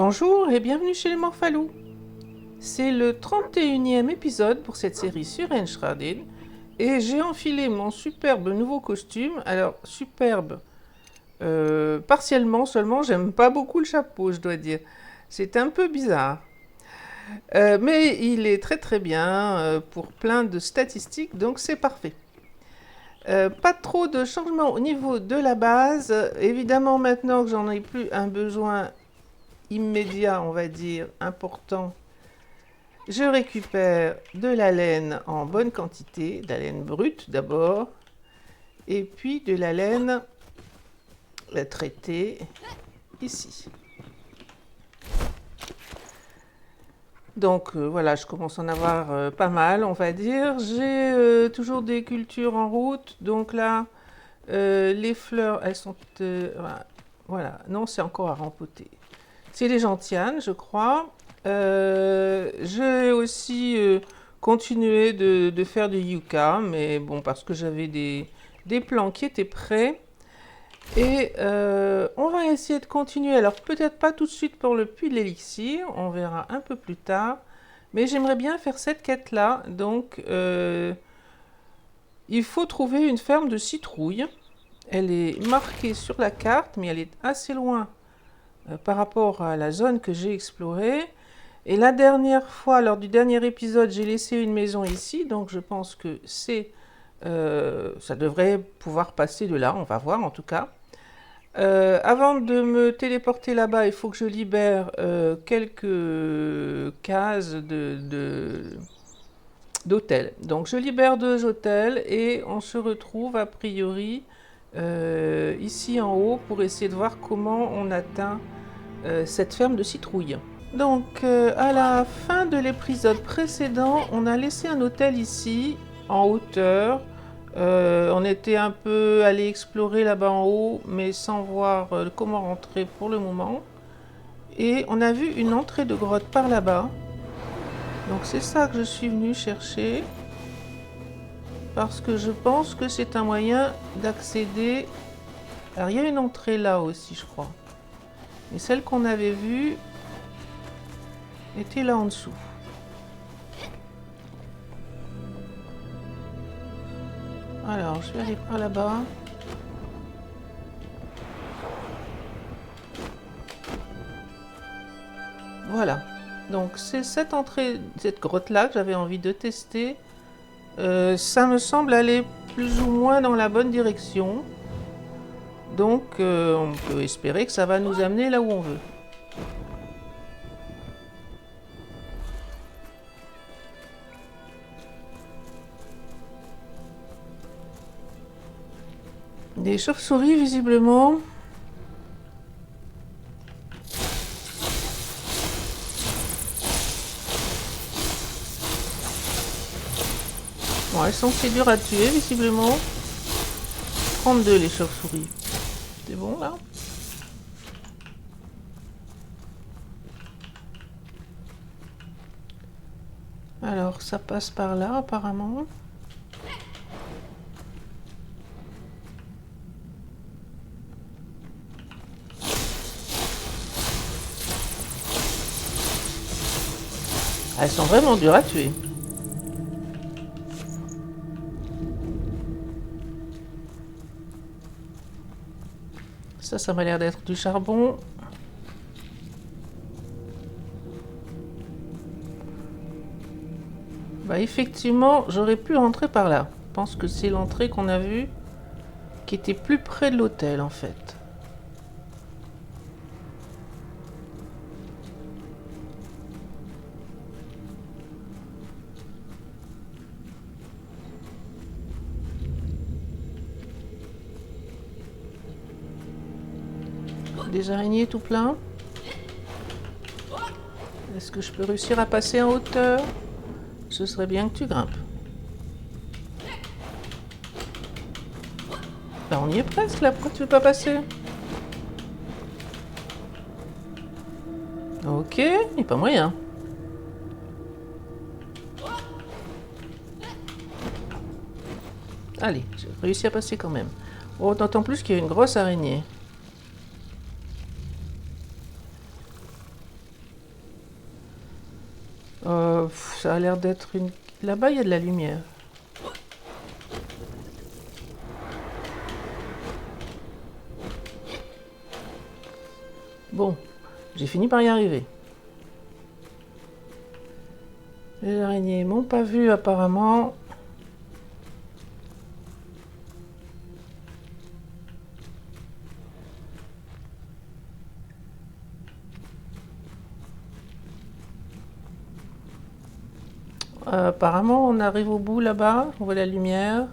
Bonjour et bienvenue chez les Morphalous. C'est le 31e épisode pour cette série sur Enshrouded et j'ai enfilé mon superbe nouveau costume. Alors, superbe, partiellement seulement, j'aime pas beaucoup le chapeau, je dois dire. C'est un peu bizarre. Mais il est très très bien pour plein de statistiques, donc c'est parfait. Pas trop de changements au niveau de la base. Évidemment, maintenant que j'en ai plus un besoin immédiat, on va dire, important, je récupère de la laine en bonne quantité, de la laine brute d'abord, et puis de la laine traitée ici. Donc voilà, je commence à en avoir pas mal, on va dire. J'ai toujours des cultures en route, donc là, les fleurs, elles sont... voilà, non, c'est encore à rempoter. C'est les gentianes, je crois. J'ai aussi continué de faire du yucca, mais bon, parce que j'avais des plants qui étaient prêts. Et on va essayer de continuer. Alors peut-être pas tout de suite pour le puits de l'élixir, on verra un peu plus tard. Mais j'aimerais bien faire cette quête-là. Donc il faut trouver une ferme de citrouilles. Elle est marquée sur la carte, mais elle est assez loin par rapport à la zone que j'ai explorée. Et la dernière fois, lors du dernier épisode, j'ai laissé une maison ici, donc je pense que ça devrait pouvoir passer de là, on va voir en tout cas. Avant de me téléporter là-bas, il faut que je libère quelques cases d'hôtels. Donc je libère 2 hôtels et on se retrouve a priori ici en haut pour essayer de voir comment on atteint cette ferme de citrouilles. Donc à la fin de l'épisode précédent, on a laissé un hôtel ici en hauteur. On était un peu allé explorer là-bas en haut, mais sans voir comment rentrer pour le moment. Et on a vu une entrée de grotte par là-bas. Donc c'est ça que je suis venue chercher. Parce que je pense que c'est un moyen d'accéder... Alors il y a une entrée là aussi, je crois. Et celle qu'on avait vue était là en dessous. Alors, je vais aller par là-bas. Voilà. Donc, c'est cette entrée, cette grotte-là que j'avais envie de tester. Ça me semble aller plus ou moins dans la bonne direction. Donc, on peut espérer que ça va nous amener là où on veut. Des chauves-souris, visiblement. Bon, elles sont assez dures à tuer, visiblement. 32 les chauves-souris. C'est bon, là? Alors, ça passe par là, apparemment. Elles sont vraiment dures à tuer. Ça m'a l'air d'être du charbon. Bah effectivement, j'aurais pu rentrer par là. Je pense que c'est l'entrée qu'on a vue qui était plus près de l'hôtel en fait. Des araignées tout plein. Est-ce que je peux réussir à passer en hauteur? Ce serait bien que tu grimpes. Bah on y est presque là, pourquoi tu veux pas passer? Ok, il n'y a pas moyen. Allez, j'ai réussi à passer quand même. Oh, d'autant plus qu'il y a une grosse araignée. Ça a l'air d'être une... Là-bas, il y a de la lumière. Bon, j'ai fini par y arriver. Les araignées m'ont pas vu apparemment. Apparemment, on arrive au bout là-bas. On voit la lumière.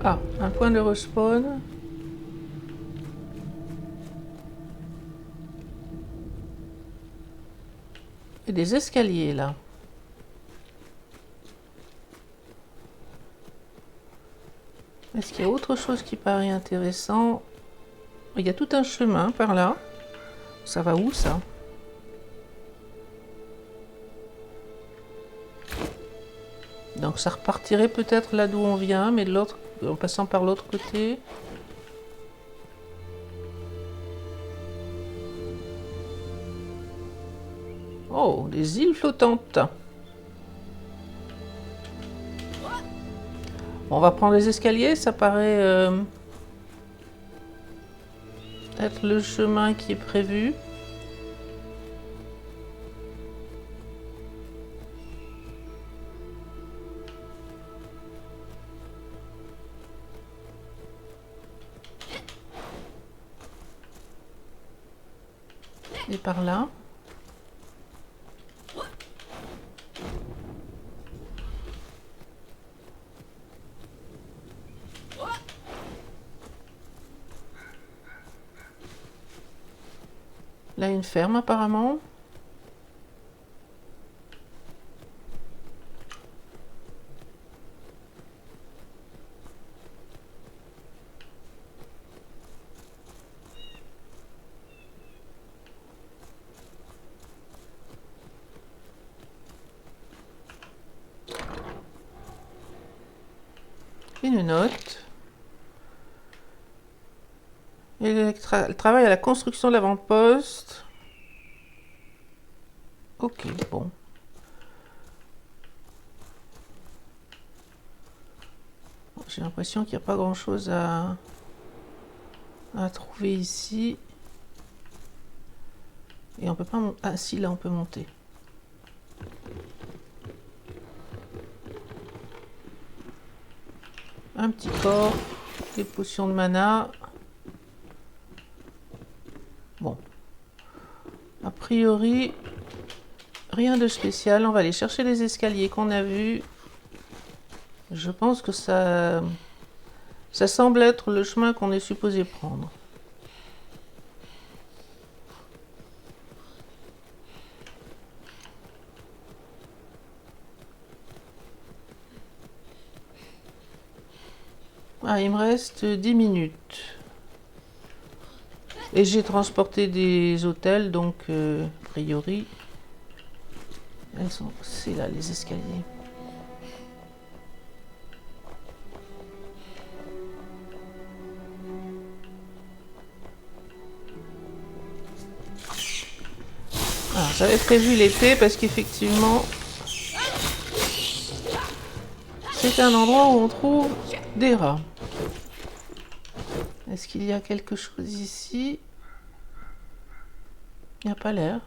Ah, un point de respawn. Et des escaliers là. Est-ce qu'il y a autre chose qui paraît intéressant? Il y a tout un chemin par là. Ça va où ça? Donc ça repartirait peut-être là d'où on vient, mais de l'autre, en passant par l'autre côté. Oh, des îles flottantes. On va prendre les escaliers, ça paraît être le chemin qui est prévu. Et par là. Là, une ferme apparemment. Une note. Elle travaille à la construction de l'avant-poste. Ok, bon. J'ai l'impression qu'il n'y a pas grand-chose à trouver ici. Et on peut pas monter. Ah si, là on peut monter. Un petit corps, des potions de mana. Bon. A priori, rien de spécial. On va aller chercher les escaliers qu'on a vus. Je pense que ça semble être le chemin qu'on est supposé prendre. Ah, il me reste 10 minutes. Et j'ai transporté des hôtels, donc a priori, c'est là les escaliers. Ah, j'avais prévu l'été parce qu'effectivement, c'est un endroit où on trouve des rats. Est-ce qu'il y a quelque chose ici? Il n'y a pas l'air.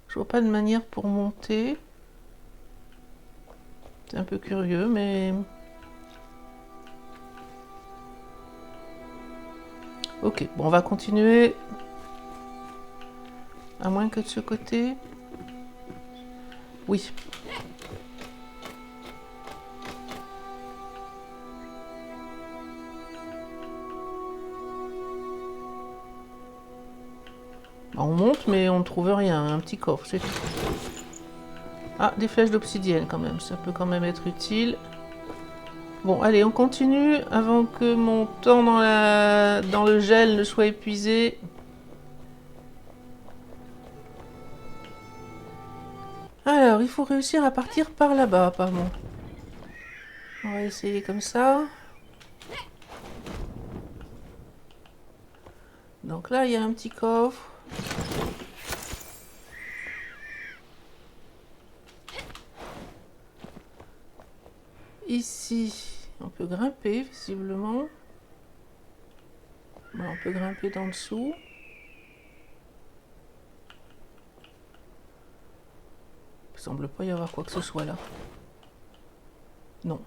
Je vois pas de manière pour monter. C'est un peu curieux, mais... Ok, bon, on va continuer. À moins que de ce côté. Oui. On monte, mais on ne trouve rien. Un petit coffre, c'est tout. Ah, des flèches d'obsidienne quand même. Ça peut quand même être utile. Bon, allez, on continue avant que mon temps dans, dans le gel ne soit épuisé. Alors, il faut réussir à partir par là-bas, apparemment. On va essayer comme ça. Donc là, il y a un petit coffre. Ici, on peut grimper, visiblement. Bon, on peut grimper d'en dessous. Il semble pas y avoir quoi que ce soit là. Non.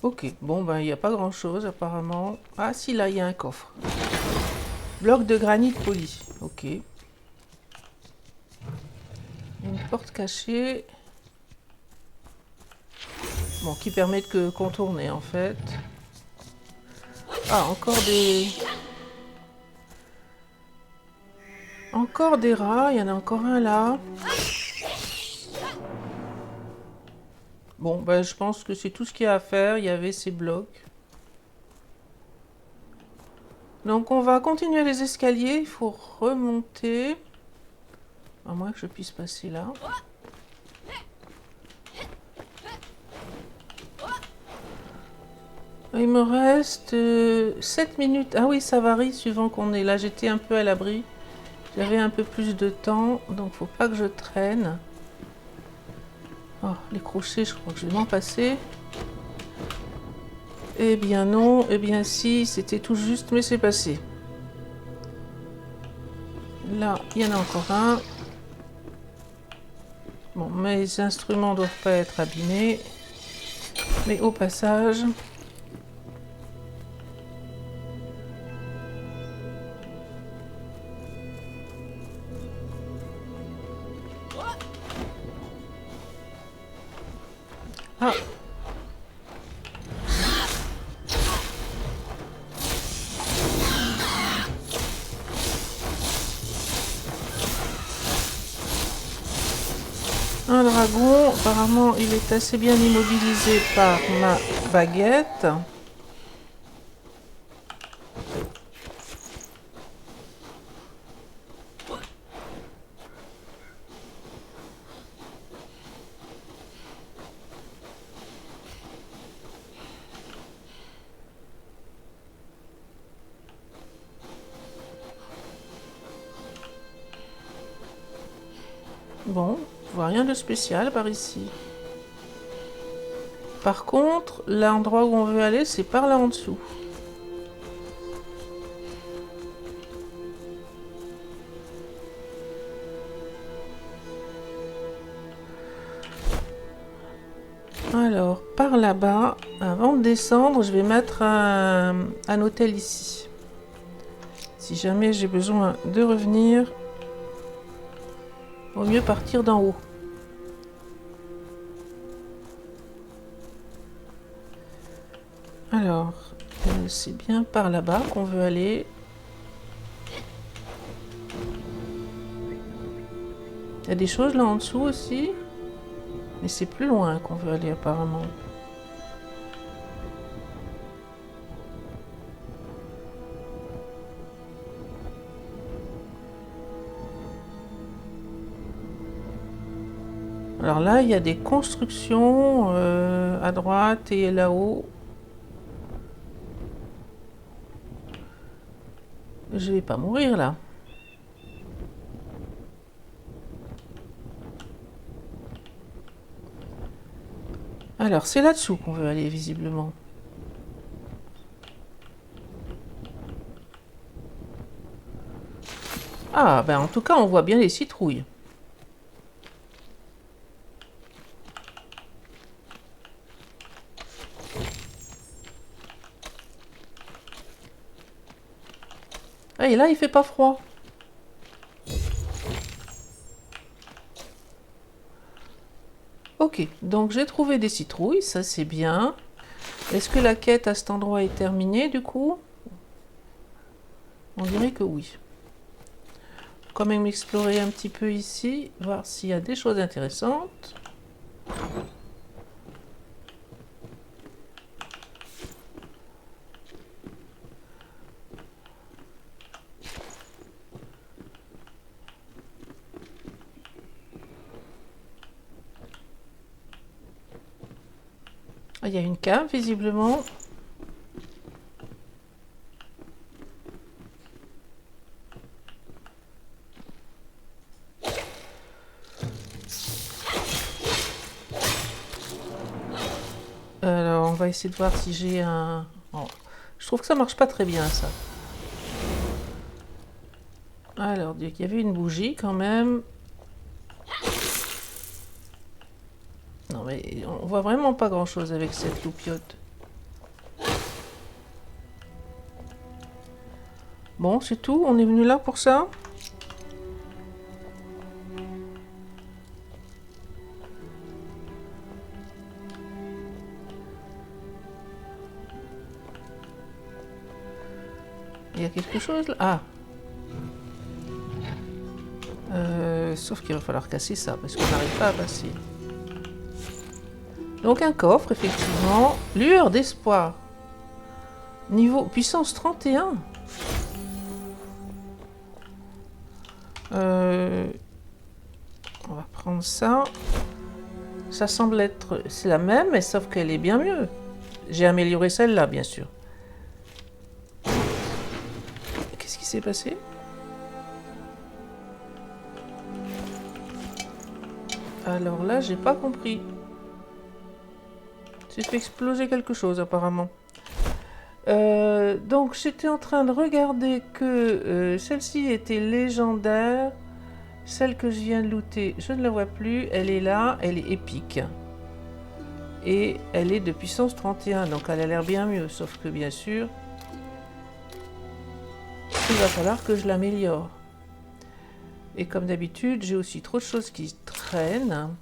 Ok, bon ben il n'y a pas grand chose apparemment. Ah si, là il y a un coffre. Bloc de granit poli. Ok. Une porte cachée. Bon, qui permet de contourner en fait. Ah, encore des... Encore des rats, il y en a encore un là. Bon, ben je pense que c'est tout ce qu'il y a à faire. Il y avait ces blocs. Donc on va continuer les escaliers. Il faut remonter. À moins que je puisse passer là. Il me reste 7 minutes. Ah oui, ça varie suivant qu'on est là. J'étais un peu à l'abri. J'avais un peu plus de temps. Donc faut pas que je traîne. Oh, les crochets, je crois que je vais m'en passer. Eh bien non. Eh bien si, c'était tout juste, mais c'est passé. Là, il y en a encore un. Bon, mes instruments ne doivent pas être abîmés. Mais au passage... Ah! Un dragon, apparemment il est assez bien immobilisé par ma baguette. Bon, je vois rien de spécial par ici. Par contre, l'endroit où on veut aller, c'est par là en dessous. Alors, par là-bas, avant de descendre, je vais mettre un hôtel ici. Si jamais j'ai besoin de revenir, vaut mieux partir d'en haut. Alors, c'est bien par là-bas qu'on veut aller. Il y a des choses là en dessous aussi. Mais c'est plus loin qu'on veut aller apparemment. Alors là, il y a des constructions à droite et là-haut. Je vais pas mourir là. Alors, c'est là-dessous qu'on veut aller visiblement. Ah, ben en tout cas, on voit bien les citrouilles. Ah, et là, il fait pas froid. Ok, donc j'ai trouvé des citrouilles, ça c'est bien. Est-ce que la quête à cet endroit est terminée du coup? On dirait que oui. Quand même explorer un petit peu ici, voir s'il y a des choses intéressantes. Ah, il y a une cave, visiblement. Alors, on va essayer de voir si j'ai un... Oh, je trouve que ça marche pas très bien, ça. Alors, il y avait une bougie, quand même. Non, mais on voit vraiment pas grand-chose avec cette loupiote. Bon, c'est tout? On est venu là pour ça? Il y a quelque chose là? Ah! Sauf qu'il va falloir casser ça, parce qu'on n'arrive pas à passer. Donc un coffre, effectivement. Lueur d'espoir. Niveau puissance 31. On va prendre ça. Ça semble être... C'est la même, mais sauf qu'elle est bien mieux. J'ai amélioré celle-là, bien sûr. Qu'est-ce qui s'est passé? Alors là, j'ai pas compris. J'ai fait exploser quelque chose, apparemment. Donc, j'étais en train de regarder que celle-ci était légendaire. Celle que je viens de looter, je ne la vois plus. Elle est là, elle est épique. Et elle est de puissance 31, donc elle a l'air bien mieux. Sauf que, bien sûr, il va falloir que je l'améliore. Et comme d'habitude, j'ai aussi trop de choses qui traînent.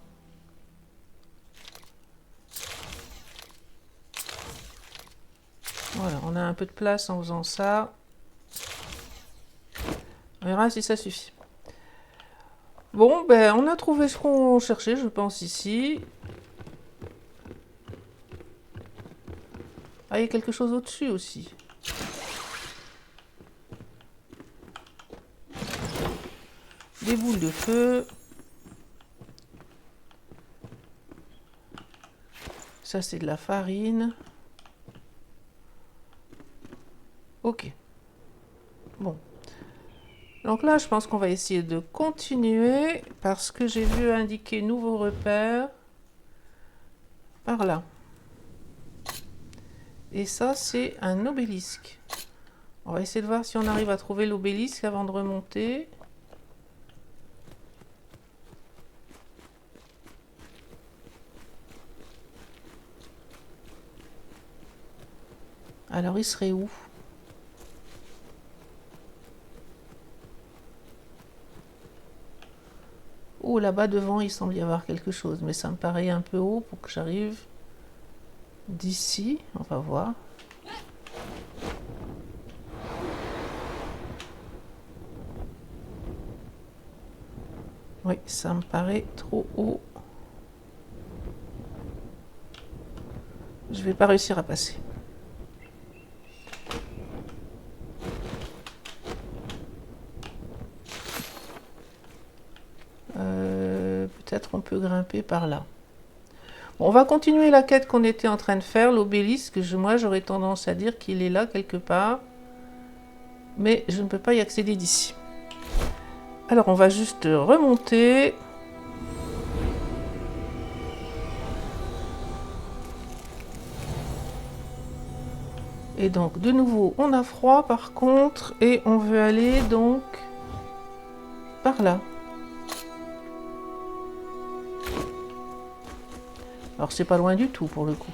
Voilà, on a un peu de place en faisant ça. On verra si ça suffit. Bon, ben, on a trouvé ce qu'on cherchait, je pense, ici. Ah, il y a quelque chose au-dessus aussi. Des boules de feu. Ça, c'est de la farine. Ok. Bon. Donc là, je pense qu'on va essayer de continuer parce que j'ai vu indiquer nouveau repère par là. Et ça, c'est un obélisque. On va essayer de voir si on arrive à trouver l'obélisque avant de remonter. Alors, il serait où? Oh, là-bas devant, il semble y avoir quelque chose. Mais ça me paraît un peu haut pour que j'arrive d'ici. On va voir. Oui, ça me paraît trop haut. Je vais pas réussir à passer. Peut-être on peut grimper par là. Bon, on va continuer la quête qu'on était en train de faire, l'obélisque. Moi, j'aurais tendance à dire qu'il est là quelque part. Mais je ne peux pas y accéder d'ici. Alors, on va juste remonter. Et donc, de nouveau, on a froid par contre. Et on veut aller donc par là. Alors, c'est pas loin du tout pour le coup.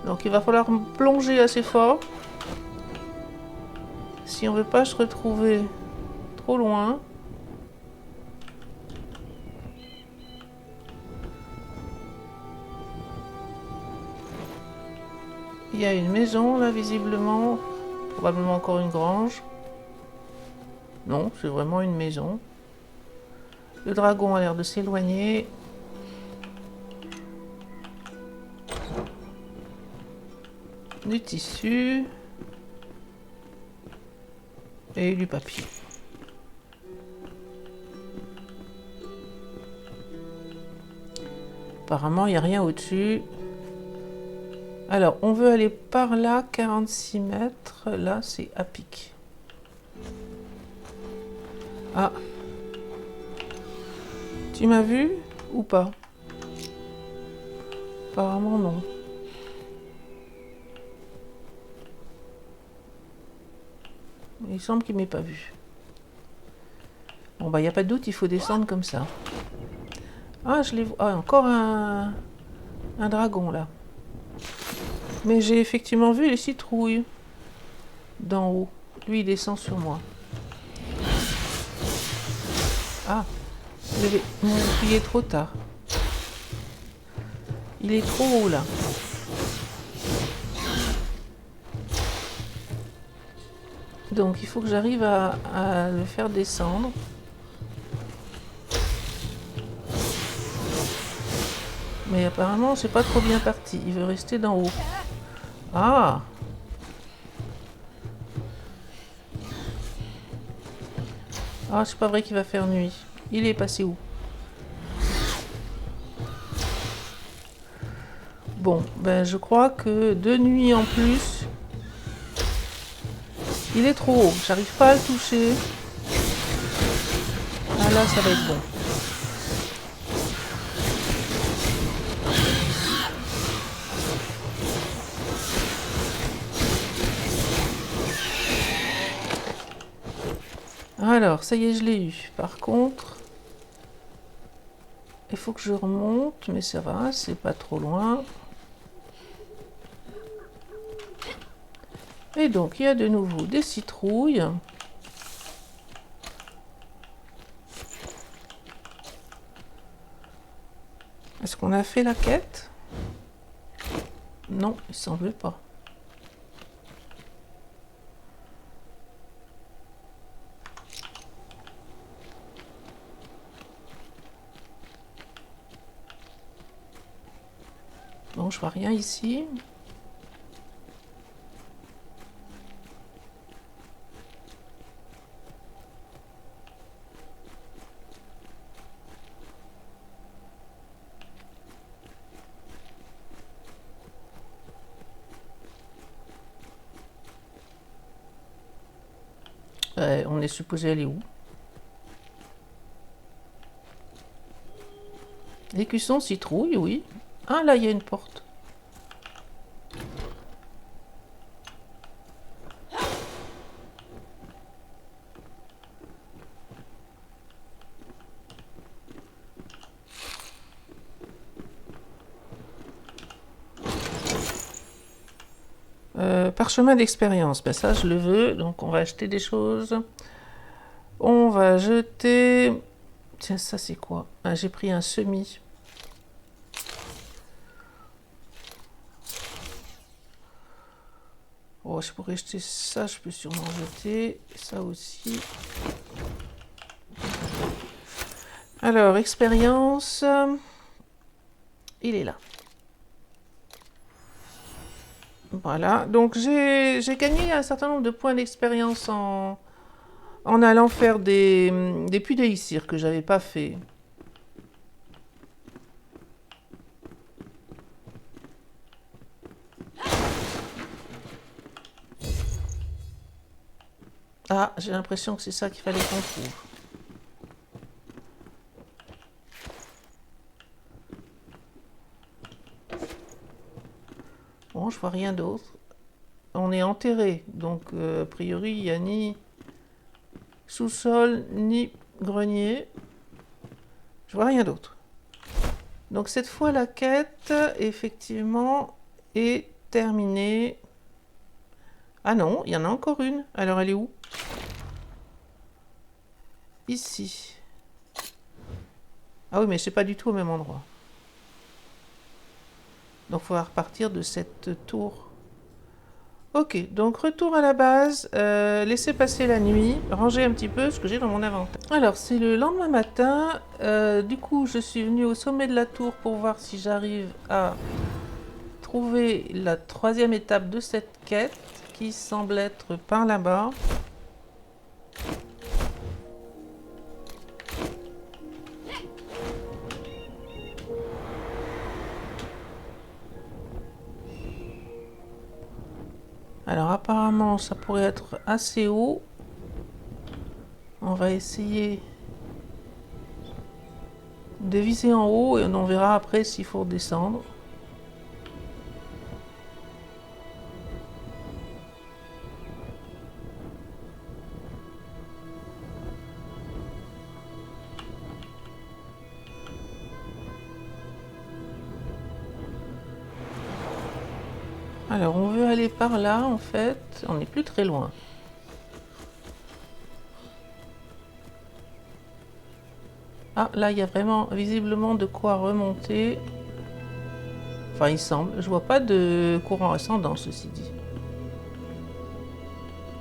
Donc, il va falloir plonger assez fort. Si on veut pas se retrouver trop loin. Il y a une maison là visiblement, probablement encore une grange. Non, c'est vraiment une maison. Le dragon a l'air de s'éloigner. Du tissu. Et du papier. apparemment, il n'y a rien au-dessus. Alors, on veut aller par là, 46 mètres. Là, c'est à pic. Ah. Tu m'as vu ou pas? Apparemment, non. Il semble qu'il ne m'ait pas vu. Bon, bah, il n'y a pas de doute, il faut descendre comme ça. Ah, je l'ai vu. Ah, encore un dragon, là. Mais j'ai effectivement vu les citrouilles d'en haut. Lui, il descend sur moi. Ah, mon bouclier est trop tard. Il est trop haut, là. Donc, il faut que j'arrive à le faire descendre. Mais apparemment, c'est pas trop bien parti. Il veut rester d'en haut. Ah! Ah, c'est pas vrai qu'il va faire nuit. Il est passé où? Bon, ben je crois que de nuit en plus, il est trop haut. J'arrive pas à le toucher. Ah là, ça va être bon. Alors, ça y est, je l'ai eu. Par contre, il faut que je remonte, mais ça va, c'est pas trop loin. Et donc, il y a de nouveau des citrouilles. Est-ce qu'on a fait la quête? Non, il semble pas. Bon, je vois rien ici. On est supposé aller où? L'écusson citrouille, oui. Ah, là, il y a une porte. Parchemin d'expérience, ben ça je le veux, donc on va acheter des choses. On va jeter... Tiens, ça c'est quoi? Ah, j'ai pris un semis. Oh, je pourrais jeter ça, je peux sûrement jeter ça aussi. Alors, expérience, il est là. Voilà, donc j'ai gagné un certain nombre de points d'expérience en allant faire des puits d'Aïssir que j'avais pas fait. Ah, j'ai l'impression que c'est ça qu'il fallait qu'on trouve. Bon, je vois rien d'autre. On est enterré, donc a priori il n'y a ni sous-sol ni grenier. Je vois rien d'autre. Donc cette fois la quête effectivement est terminée. Ah non, il y en a encore une. Alors elle est où? Ici. Ah oui, mais c'est pas du tout au même endroit. Donc il faudra repartir de cette tour. Ok, donc retour à la base, laisser passer la nuit, ranger un petit peu ce que j'ai dans mon inventaire. Alors c'est le lendemain matin, du coup je suis venue au sommet de la tour pour voir si j'arrive à trouver la troisième étape de cette quête qui semble être par là-bas. Alors apparemment ça pourrait être assez haut. On va essayer de viser en haut et on verra après s'il faut descendre. Alors on veut aller par là en fait, on n'est plus très loin. Ah là il y a vraiment visiblement de quoi remonter. Enfin il semble, je vois pas de courant ascendant ceci dit.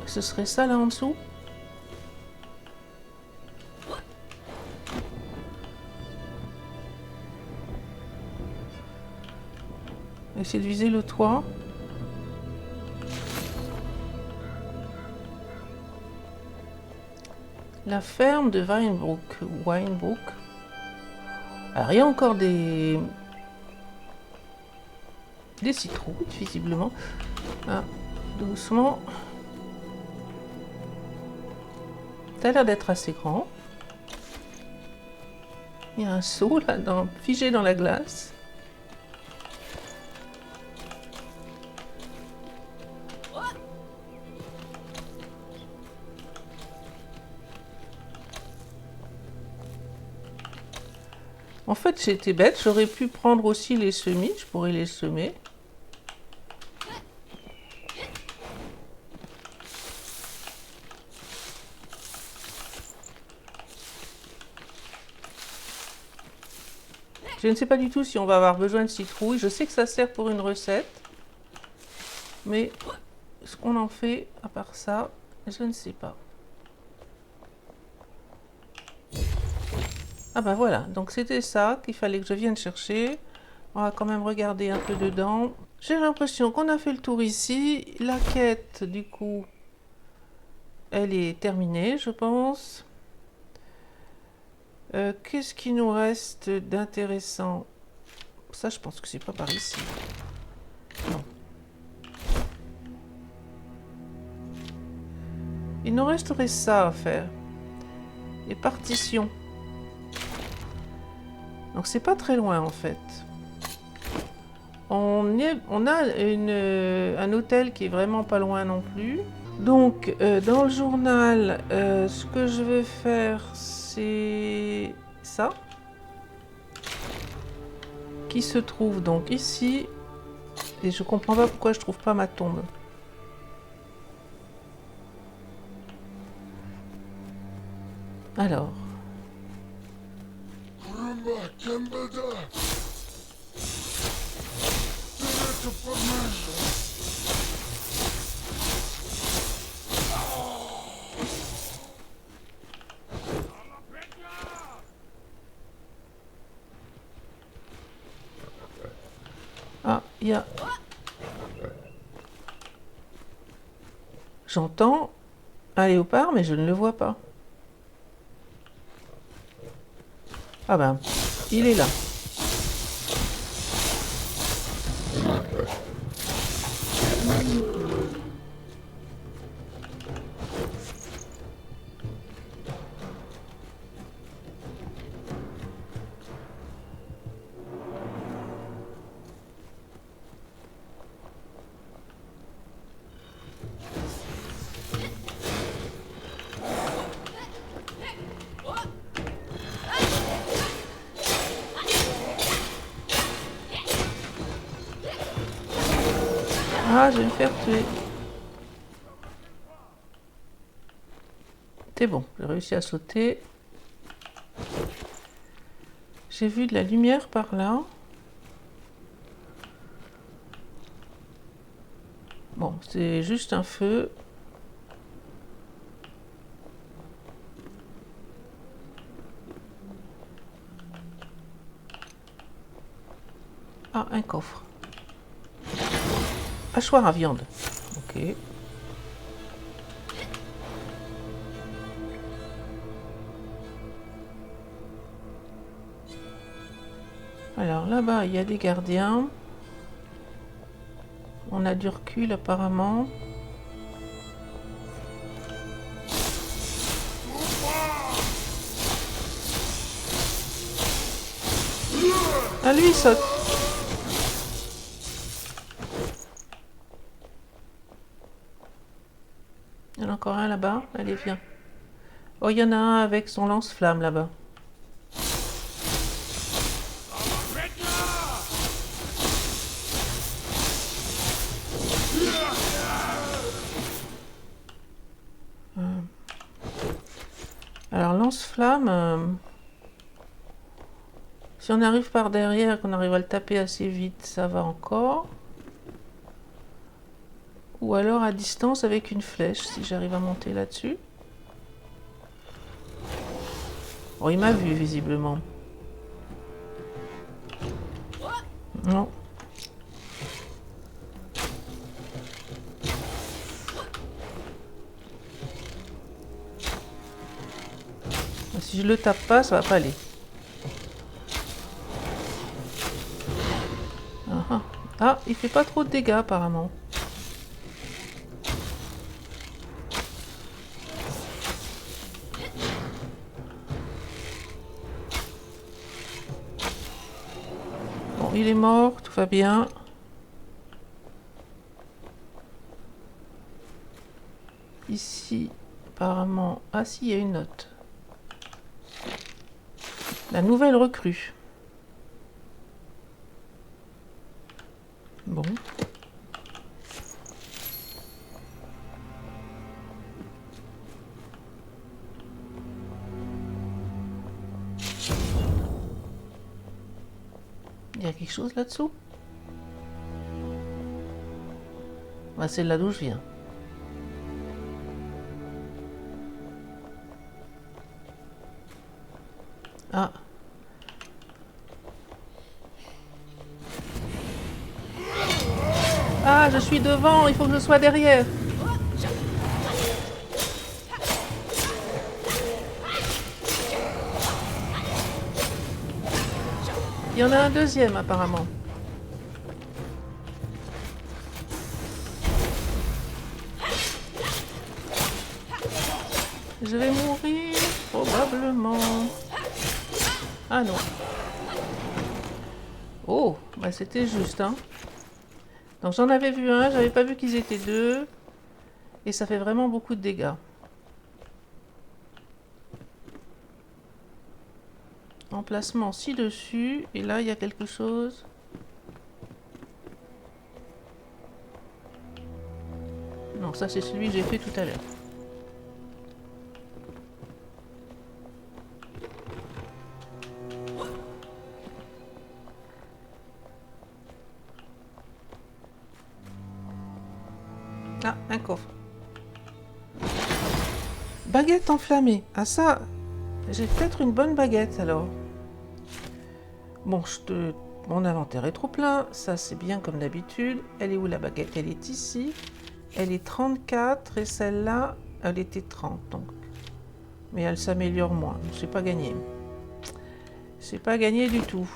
Ce serait ça là en dessous? Essayer de viser le toit. La ferme de Winebrook. Alors il y a encore des citrouilles visiblement. Ah, doucement. Ça a l'air d'être assez grand. Il y a un seau là, figé dans la glace. En fait, j'étais bête, j'aurais pu prendre aussi les semis, je pourrais les semer. Je ne sais pas du tout si on va avoir besoin de citrouilles. Je sais que ça sert pour une recette. Mais ce qu'on en fait, à part ça, je ne sais pas. Ah ben voilà, donc c'était ça qu'il fallait que je vienne chercher. On va quand même regarder un peu dedans. J'ai l'impression qu'on a fait le tour ici. La quête, du coup, elle est terminée, je pense. Qu'est-ce qui nous reste d'intéressant? Ça, je pense que c'est pas par ici. Non. Il nous resterait ça à faire. Les partitions. Donc c'est pas très loin en fait. On a un hôtel qui est vraiment pas loin non plus. Donc dans le journal, ce que je veux faire c'est ça. Qui se trouve donc ici. Et je comprends pas pourquoi je trouve pas ma tombe. Alors. Ah, il y a... J'entends un léopard, mais je ne le vois pas. Ah ben, il est là. Ah, je vais me faire tuer. C'est bon, j'ai réussi à sauter. J'ai vu de la lumière par là. Bon, c'est juste un feu. Ah, un coffre. Hachoir à viande. Ok. Alors là-bas, il y a des gardiens. On a du recul apparemment. Ah, lui, il saute. Il y en a encore un là-bas. Allez, viens. Oh, il y en a un avec son lance-flamme là-bas. Alors, lance-flamme, si on arrive par derrière, qu'on arrive à le taper assez vite, ça va encore. Ou alors à distance avec une flèche, si j'arrive à monter là-dessus. Oh, il m'a vu, visiblement. Non. Si je le tape pas, ça va pas aller. Ah, il fait pas trop de dégâts apparemment. Bon, il est mort, tout va bien. Ici, apparemment... Ah si, il y a une note. La nouvelle recrue. Bon. Il y a quelque chose là-dessous? Bah, c'est là d'où je viens. Ah. Ah, je suis devant, il faut que je sois derrière. Il y en a un deuxième apparemment. Je vais mourir, probablement. Ah non. Oh, bah c'était juste, hein. Donc j'en avais vu un, j'avais pas vu qu'ils étaient deux. Et ça fait vraiment beaucoup de dégâts. Emplacement ci-dessus. Et là, il y a quelque chose. Non, ça c'est celui que j'ai fait tout à l'heure. Ah, un coffre. Baguette enflammée. Ah ça, j'ai peut-être une bonne baguette alors. Bon, mon inventaire est trop plein. Ça, c'est bien comme d'habitude. Elle est où la baguette? Elle est ici. Elle est 34 et celle-là, elle était 30. Donc. Mais elle s'améliore moins. C'est pas gagné. C'est pas gagné du tout.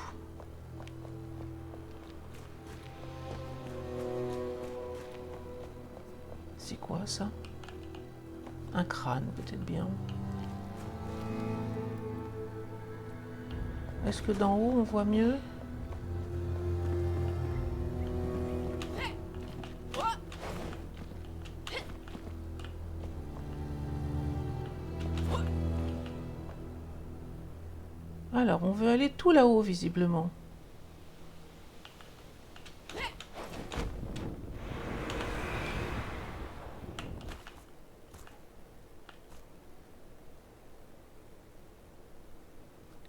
C'est quoi ça? Un crâne, peut-être bien. Est-ce que d'en haut, on voit mieux? Alors, on veut aller tout là-haut, visiblement.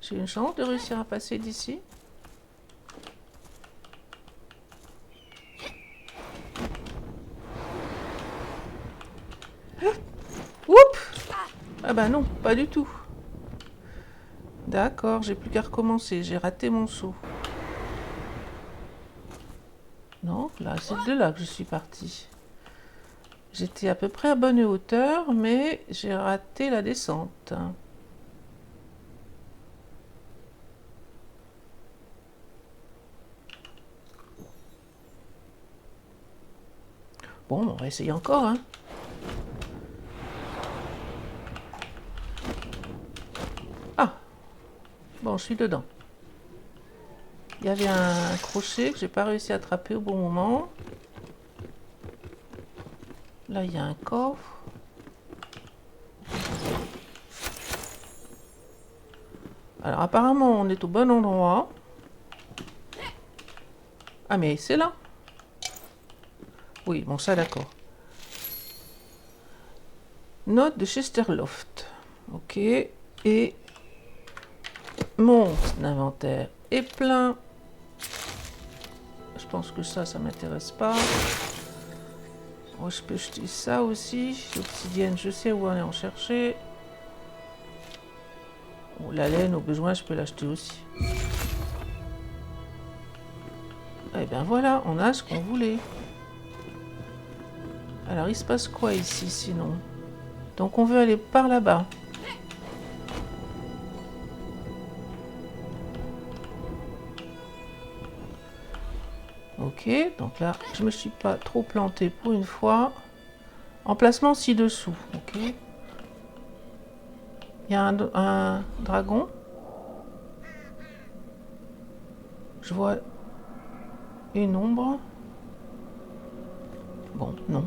J'ai une chance de réussir à passer d'ici. Oups! Ah bah non, pas du tout. D'accord, j'ai plus qu'à recommencer. J'ai raté mon saut. Non, là, c'est de là que je suis partie. J'étais à peu près à bonne hauteur, mais j'ai raté la descente. Bon, on va essayer encore, hein. Ah! Bon, je suis dedans. Il Il y avait un crochet que j'ai pas réussi à attraper au bon moment. Là, il y a un coffre. Alors, apparemment, on est au bon endroit. Ah, mais c'est là. Oui, bon, ça, d'accord. Note de Chesterloft. Ok. Et mon inventaire est plein. Je pense que ça m'intéresse pas. Oh, je peux jeter ça aussi. L'obsidienne, je sais où aller en chercher. Oh, la laine, au besoin, je peux l'acheter aussi. Et bien voilà, on a ce qu'on voulait. Alors, il se passe quoi ici, sinon? Donc, on veut aller par là-bas. Ok, donc là, je me suis pas trop plantée pour une fois. Emplacement ci-dessous, ok. Il y a un dragon. Je vois une ombre. Bon, non.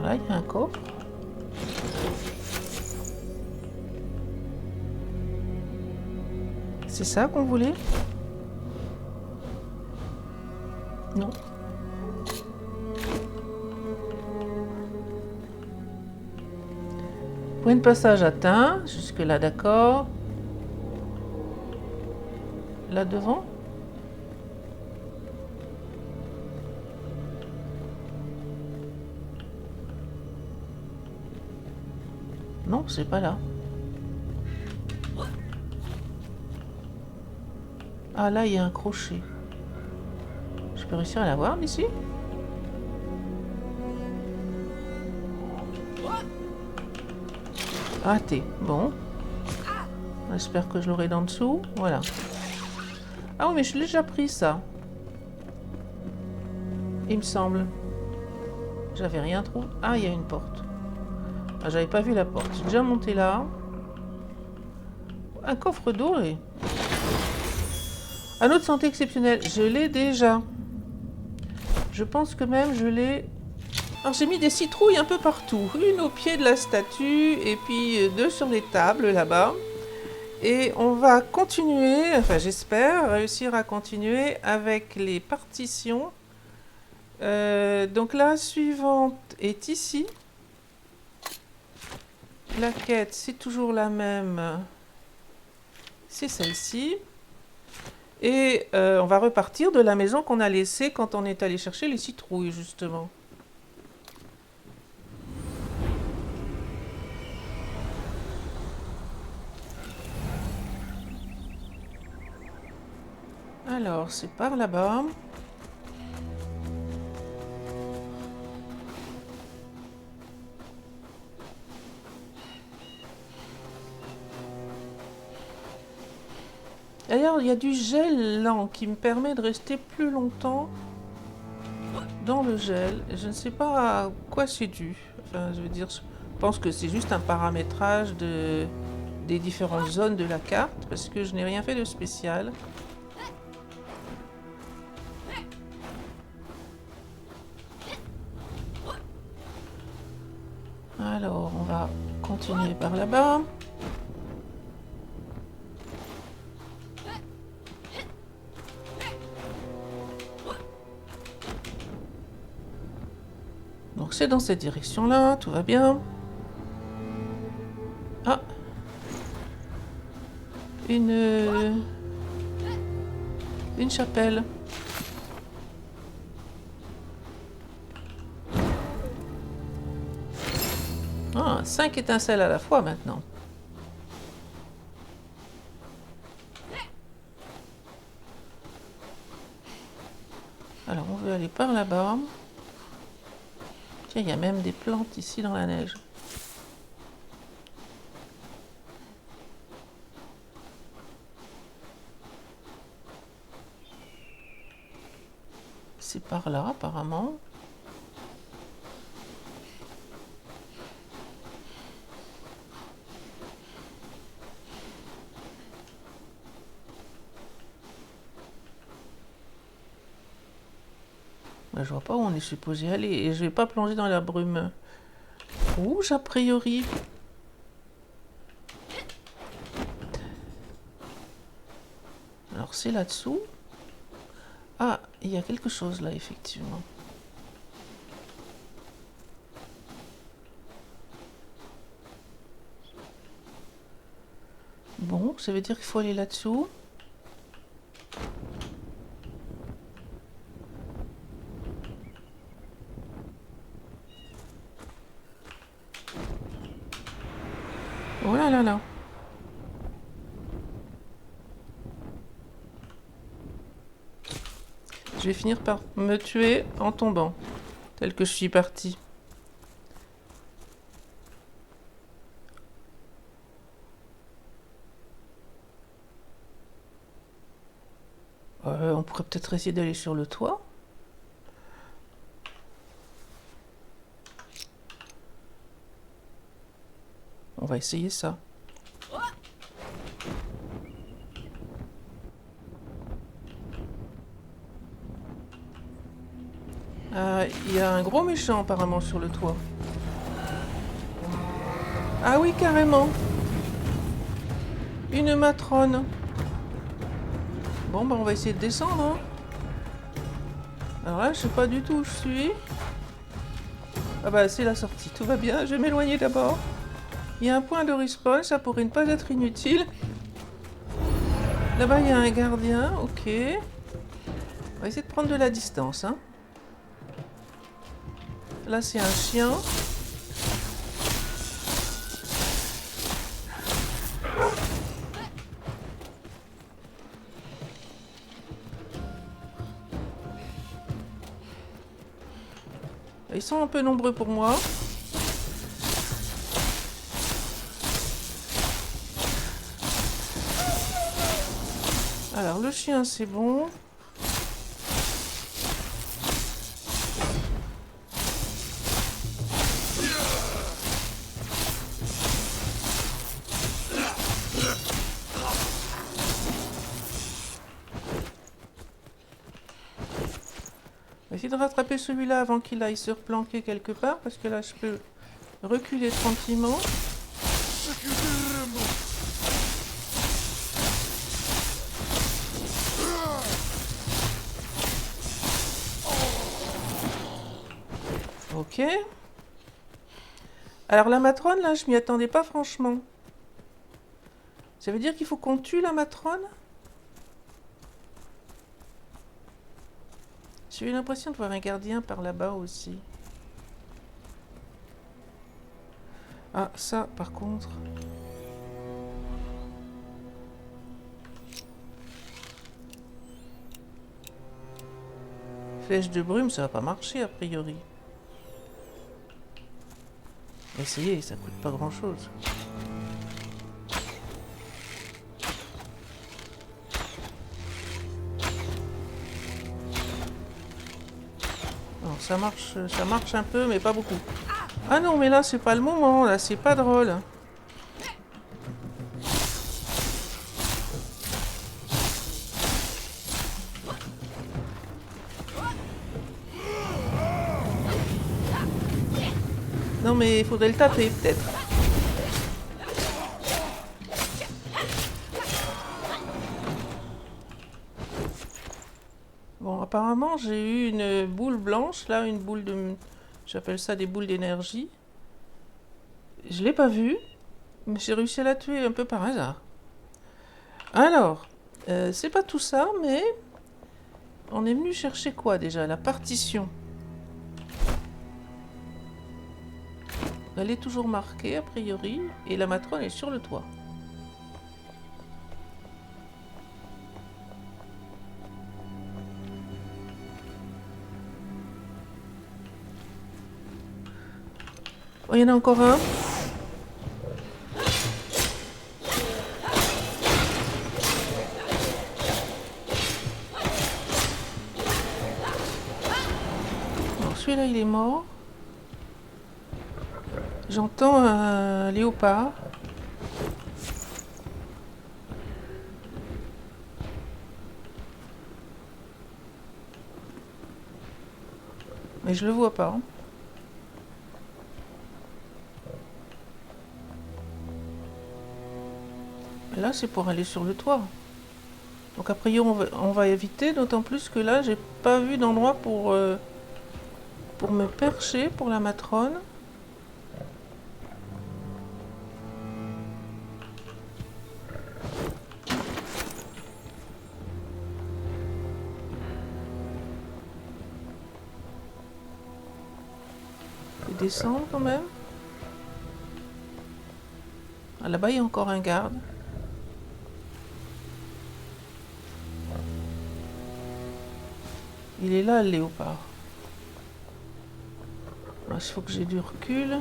Là, il y a un coffre. C'est ça qu'on voulait? Non. Point de passage atteint. Jusque-là, d'accord. Là devant? Non, c'est pas là. Ah, là, il y a un crochet. Je peux réussir à l'avoir d'ici? Raté. Bon. J'espère que je l'aurai d'en dessous. Voilà. Ah oui, mais je l'ai déjà pris, ça. Il me semble. J'avais rien trouvé. Ah, il y a une porte. Ah, j'avais pas vu la porte. J'ai déjà monté là. Un coffre doré. Un autre santé exceptionnelle. Je l'ai déjà. Je pense que même je l'ai... Alors j'ai mis des citrouilles un peu partout. Une au pied de la statue et puis deux sur les tables là-bas. Et on va continuer, enfin j'espère réussir à continuer avec les partitions. Donc la suivante est ici. La quête, c'est toujours la même. C'est celle-ci. Et on va repartir de la maison qu'on a laissée quand on est allé chercher les citrouilles, justement. Alors, c'est par là-bas. D'ailleurs, il y a du gel lent qui me permet de rester plus longtemps dans le gel. Je ne sais pas à quoi c'est dû. Enfin, je veux dire, je pense que c'est juste un paramétrage des différentes zones de la carte, parce que je n'ai rien fait de spécial. Alors, on va continuer par là-bas. Donc c'est dans cette direction-là, tout va bien. Ah, une chapelle. Ah, 5 étincelles à la fois maintenant. Alors on veut aller par là-bas. Tiens, il y a même des plantes ici dans la neige. C'est par là, apparemment. Je vois pas où on est supposé aller. Et je vais pas plonger dans la brume rouge, a priori. Alors, c'est là-dessous. Ah, il y a quelque chose là, effectivement. Bon, ça veut dire qu'il faut aller là-dessous. Oh là là là. Je vais finir par me tuer en tombant, tel que je suis parti. On pourrait peut-être essayer d'aller sur le toit. On va essayer ça. Il y a un gros méchant apparemment sur le toit. Ah oui, carrément. Une matrone. Bon, bah on va essayer de descendre. Hein. Alors là, je sais pas du tout où je suis. Ah bah c'est la sortie, tout va bien. Je vais m'éloigner d'abord. Il y a un point de respawn, ça pourrait ne pas être inutile. Là-bas, il y a un gardien, ok. On va essayer de prendre de la distance. Hein. Là, c'est un chien. Ils sont un peu nombreux pour moi. Alors, le chien, c'est bon. On va essayer de rattraper celui-là avant qu'il aille se replanquer quelque part, parce que là, je peux reculer tranquillement. Ok. Alors la matrone, là, je m'y attendais pas franchement. Ça veut dire qu'il faut qu'on tue la matrone? J'ai eu l'impression de voir un gardien par là-bas aussi. Ah, ça, par contre... Flèche de brume, ça va pas marcher, a priori. Essayez, ça coûte pas grand-chose. Ça marche un peu, mais pas beaucoup. Ah non, mais là, c'est pas le moment, là, c'est pas drôle. Non, mais il faudrait le taper, peut-être. Bon, apparemment, j'ai eu une boule blanche, là, une boule de... J'appelle ça des boules d'énergie. Je l'ai pas vue, mais j'ai réussi à la tuer un peu par hasard. Alors, c'est pas tout ça, mais... On est venu chercher quoi, déjà? La partition. Elle est toujours marquée, a priori, et la matrone est sur le toit. Oh, il y en a encore un. celui-là il est mort. J'entends un léopard. Mais je le vois pas. Hein. Là, c'est pour aller sur le toit. Donc, a priori, on va éviter, d'autant plus que là, j'ai pas vu d'endroit pour me percher pour la matrone. Je vais descendre quand même. Ah, là-bas, il y a encore un garde. Il est là, le léopard. Il faut que j'ai du recul.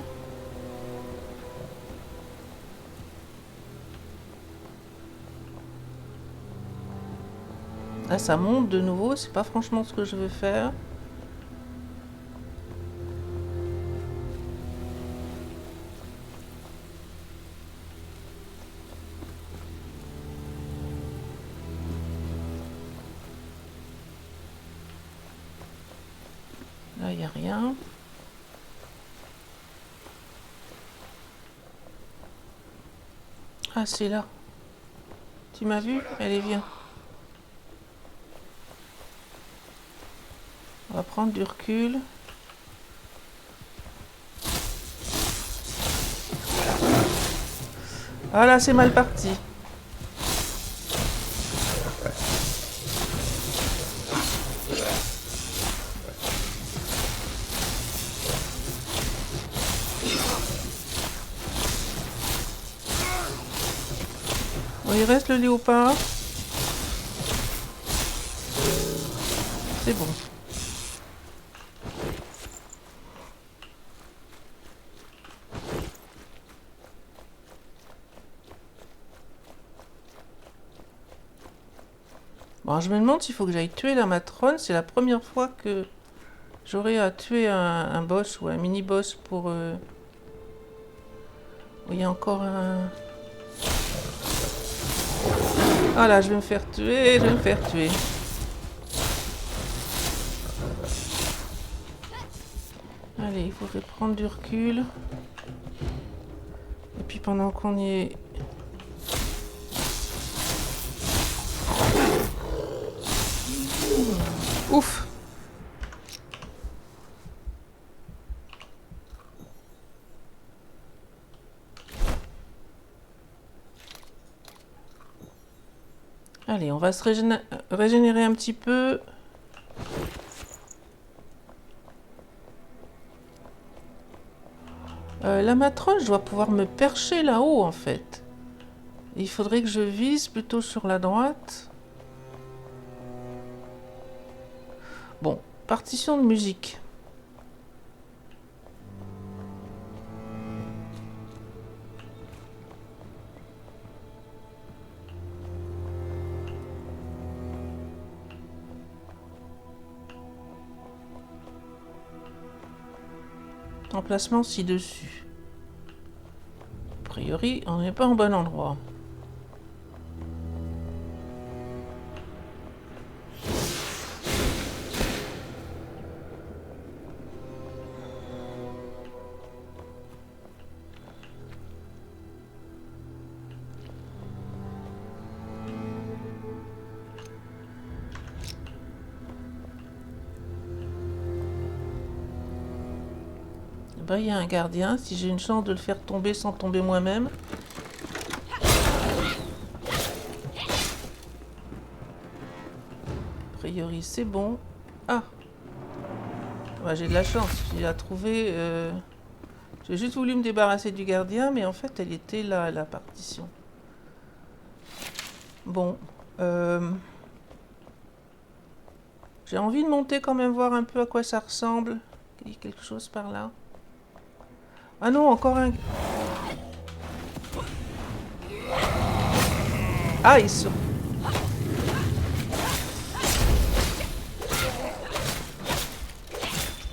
Là, ça monte de nouveau. C'est pas franchement ce que je veux faire. Là, il n'y a rien. Ah, c'est là. Tu m'as vu? Allez, viens. On va prendre du recul. Ah là, c'est mal parti. Bon, il reste le léopard. C'est bon. Bon, je me demande s'il faut que j'aille tuer la matrone. C'est la première fois que j'aurai à tuer un boss ou un mini-boss pour... Il y a encore un... Ah là, je vais me faire tuer, je vais me faire tuer. Allez, il faudrait prendre du recul. Et puis pendant qu'on y est... Ouf! Allez, on va se régénérer un petit peu. La matrone, je dois pouvoir me percher là-haut, en fait. Il faudrait que je vise plutôt sur la droite. Bon, partition de musique. Emplacement ci-dessus. A priori, on n'est pas en bon endroit. Bah, il y a un gardien, si j'ai une chance de le faire tomber sans tomber moi-même. A priori, c'est bon. Ah, bah, j'ai de la chance, j'ai trouvé... J'ai juste voulu me débarrasser du gardien, mais en fait, elle était là, la partition. Bon. J'ai envie de monter quand même, voir un peu à quoi ça ressemble. Il y a quelque chose par là. Ah non, encore un... Ah, ils sont...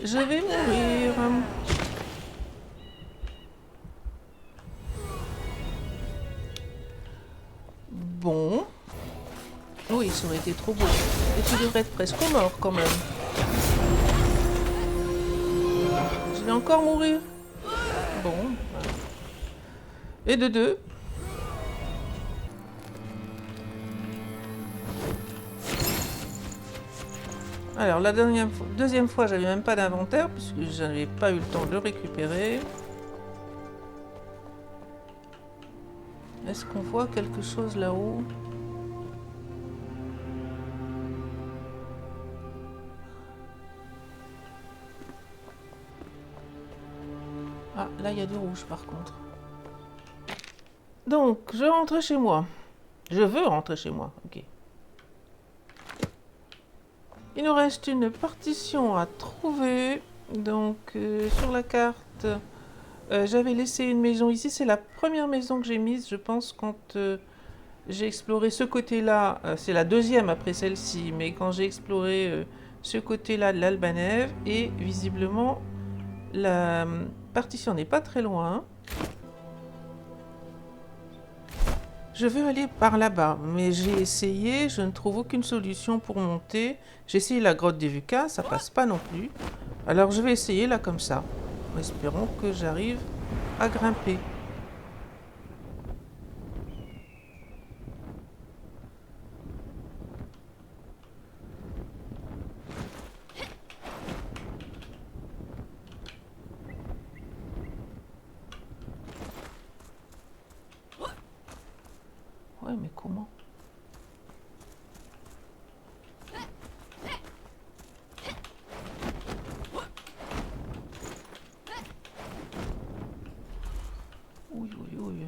Je vais mourir. Bon. Oui, ça aurait été trop beau. Et tu devrais être presque mort quand même. Je vais encore mourir. Bon. Et de deux. Alors la deuxième fois, j'avais même pas d'inventaire puisque je n'avais pas eu le temps de le récupérer. Est-ce qu'on voit quelque chose là-haut? Ah, là il y a du rouge par contre. Donc, je rentre chez moi. Je veux rentrer chez moi, ok. Il nous reste une partition à trouver. Donc, sur la carte, j'avais laissé une maison ici. C'est la première maison que j'ai mise, je pense, quand j'ai exploré ce côté-là. C'est la deuxième après celle-ci, mais quand j'ai exploré ce côté-là de l'Albanève, et visiblement, la partition n'est pas très loin. Je veux aller par là-bas, mais j'ai essayé, je ne trouve aucune solution pour monter. J'ai essayé la grotte des Vukas, ça passe pas non plus. Alors je vais essayer là comme ça. Espérons que j'arrive à grimper. Ouais, mais comment? Oui, oui, oui.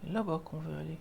C'est là-bas qu'on veut aller.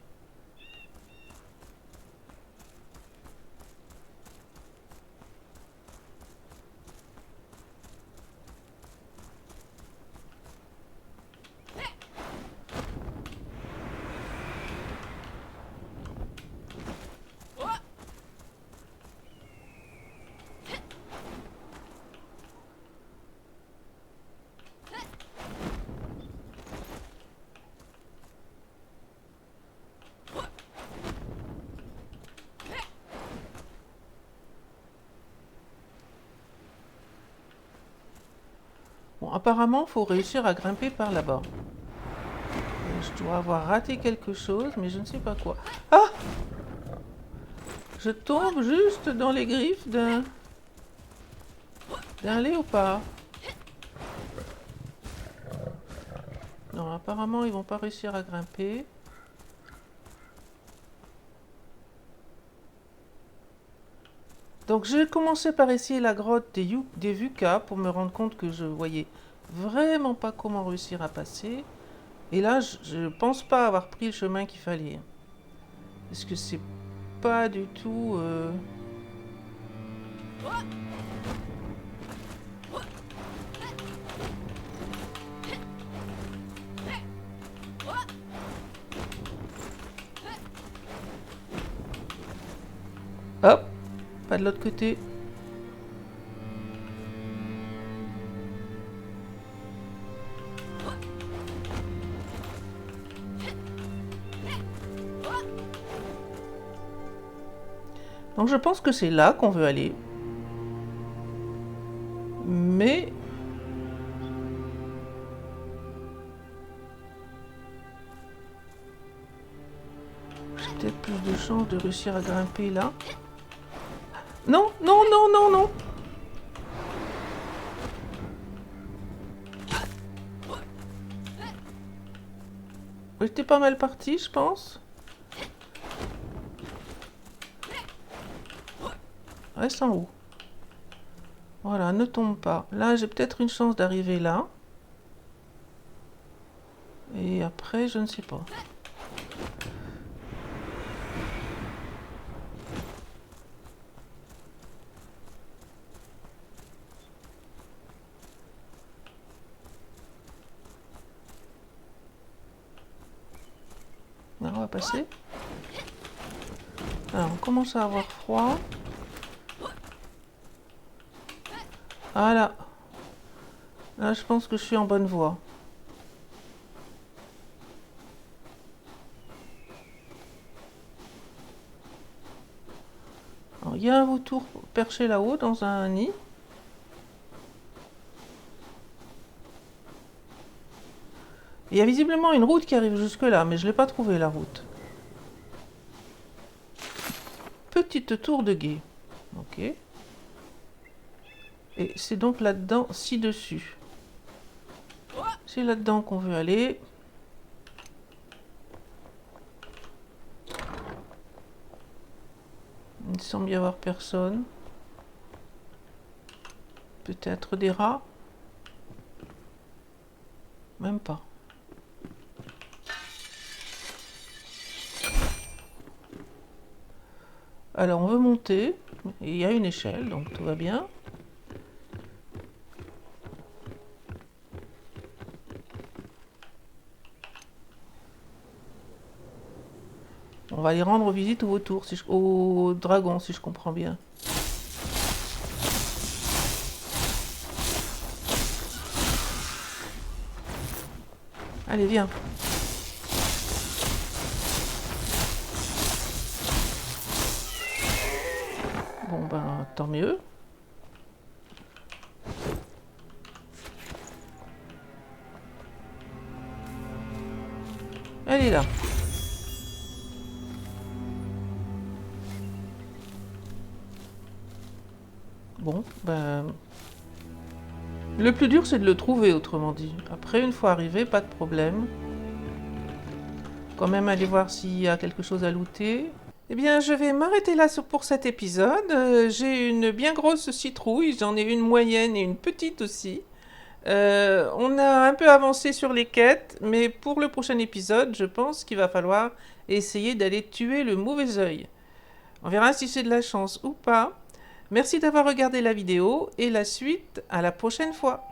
Bon, apparemment, il faut réussir à grimper par là-bas. Je dois avoir raté quelque chose, mais je ne sais pas quoi. Ah! Je tombe juste dans les griffes d'un léopard. Non, apparemment, ils vont pas réussir à grimper. Donc, j'ai commencé par essayer la grotte des Vukas pour me rendre compte que je voyais vraiment pas comment réussir à passer. Et là, je pense pas avoir pris le chemin qu'il fallait. Parce que c'est pas du tout... Hop! Pas de l'autre côté. Donc je pense que c'est là qu'on veut aller. Mais... j'ai peut-être plus de chance de réussir à grimper là. Non, non, non, non, non! J'étais pas mal parti, je pense. Reste en haut. Voilà, ne tombe pas. Là, j'ai peut-être une chance d'arriver là. Et après, je ne sais pas. On va passer. Alors, on commence à avoir froid. Voilà. Là, je pense que je suis en bonne voie. Alors, il y a un vautour perché là-haut dans un nid. Il y a visiblement une route qui arrive jusque là, mais je ne l'ai pas trouvée la route. Petite tour de guet. Ok. Et c'est donc là-dedans, ci-dessus. C'est là-dedans qu'on veut aller. Il ne semble y avoir personne. Peut-être des rats. Même pas. Alors on veut monter. Il y a une échelle, donc tout va bien. On va aller rendre visite aux vautours, aux dragons, si je comprends bien. Allez, viens. Bon ben, tant mieux. Elle est là. Bon, ben... Le plus dur, c'est de le trouver, autrement dit. Après, une fois arrivé, pas de problème. Quand même aller voir s'il y a quelque chose à looter. Eh bien, je vais m'arrêter là pour cet épisode. J'ai une bien grosse citrouille, j'en ai une moyenne et une petite aussi. On a un peu avancé sur les quêtes, mais pour le prochain épisode, je pense qu'il va falloir essayer d'aller tuer le mauvais œil. On verra si c'est de la chance ou pas. Merci d'avoir regardé la vidéo et la suite à la prochaine fois.